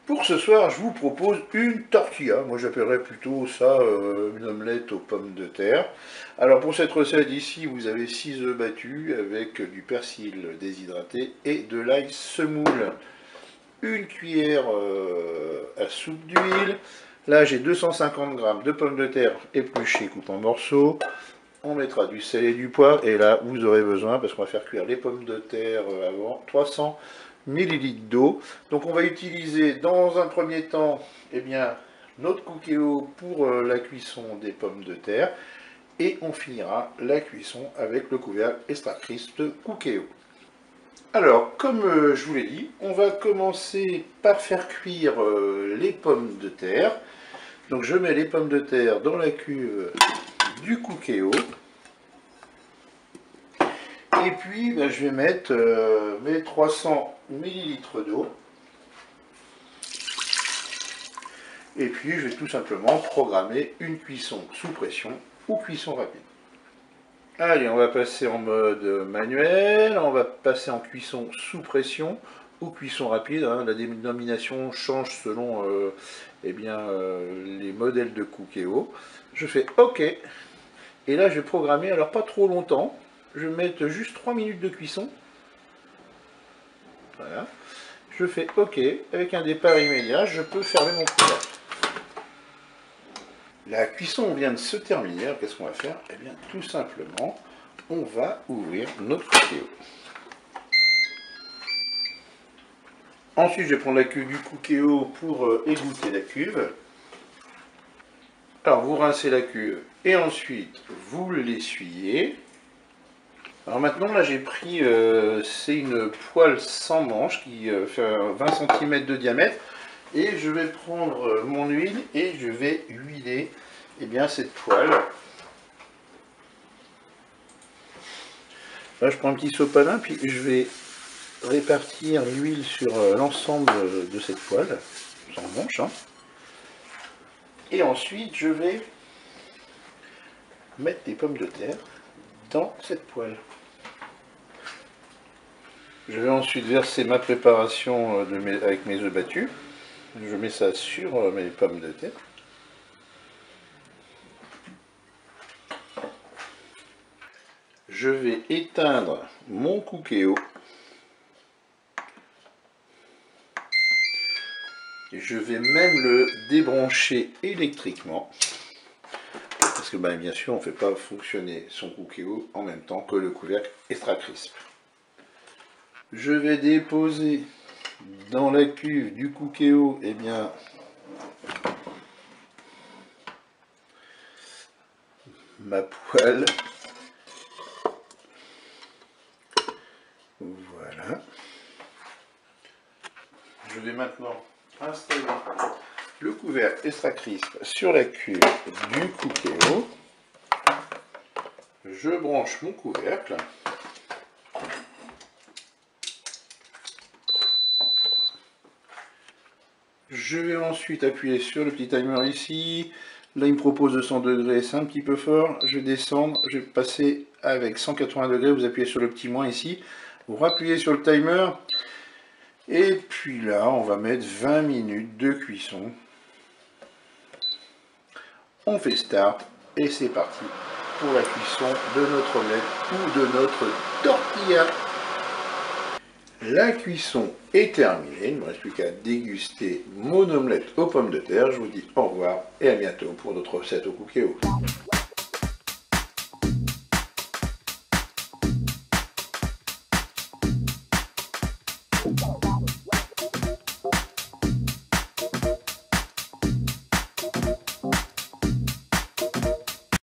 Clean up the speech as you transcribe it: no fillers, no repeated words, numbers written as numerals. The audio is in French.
Pour ce soir, je vous propose une tortilla. Moi, j'appellerais plutôt ça une omelette aux pommes de terre. Alors, pour cette recette ici, vous avez 6 œufs battus avec du persil déshydraté et de l'ail semoule. Une cuillère à soupe d'huile. Là, j'ai 250 g de pommes de terre épluchées, coupées en morceaux. On mettra du sel et du poivre. Et là, vous aurez besoin, parce qu'on va faire cuire les pommes de terre avant, 300 ml d'eau. Donc on va utiliser dans un premier temps notre Cookéo pour la cuisson des pommes de terre. Et on finira la cuisson avec le couvercle Extra Crisp Cookéo. Alors, comme je vous l'ai dit, on va commencer par faire cuire les pommes de terre. Donc je mets les pommes de terre dans la cuve du Cookéo. Et puis je vais mettre mes 300 ml d'eau. Et puis je vais tout simplement programmer une cuisson sous pression ou cuisson rapide. Allez, on va passer en mode manuel, on va passer en cuisson sous pression ou cuisson rapide. La dénomination change selon les modèles de Cookéo. Je fais OK. Et là, je vais programmer, alors pas trop longtemps. Je vais mettre juste 3 minutes de cuisson. Voilà. Je fais OK. Avec un départ immédiat, je peux fermer mon couvercle. La cuisson vient de se terminer. Qu'est-ce qu'on va faire? Eh bien, tout simplement, on va ouvrir notre Cookéo. Ensuite, je vais prendre la cuve du Cookéo pour égoutter la cuve. Alors, vous rincez la cuve et ensuite, vous l'essuyez. Alors maintenant, là, j'ai pris, c'est une poêle sans manche qui fait 20 cm de diamètre. Et je vais prendre mon huile et je vais huiler cette poêle. Là, je prends un petit sopalin, puis je vais répartir l'huile sur l'ensemble de cette poêle, sans manche. Et ensuite, je vais mettre des pommes de terre dans cette poêle. Je vais ensuite verser ma préparation avec mes œufs battus. Je mets ça sur mes pommes de terre. Je vais éteindre mon Cookéo. Je vais même le débrancher électriquement. Parce que bien sûr, on ne fait pas fonctionner son Cookéo en même temps que le couvercle Extra Crisp. Je vais déposer dans la cuve du Cookéo ma poêle. Voilà. Je vais maintenant installer le couvercle Extra Crisp sur la cuve du Cookéo. Je branche mon couvercle. Je vais ensuite appuyer sur le petit timer ici. Là, il me propose 200 degrés, c'est un petit peu fort. Je vais descendre, je vais passer avec 180 degrés. Vous appuyez sur le petit moins ici. Vous rappuyez sur le timer. Et puis là, on va mettre 20 minutes de cuisson. On fait start et c'est parti pour la cuisson de notre omelette ou de notre tortilla. La cuisson est terminée, il ne me reste plus qu'à déguster mon omelette aux pommes de terre. Je vous dis au revoir et à bientôt pour d'autres recettes au Cookéo.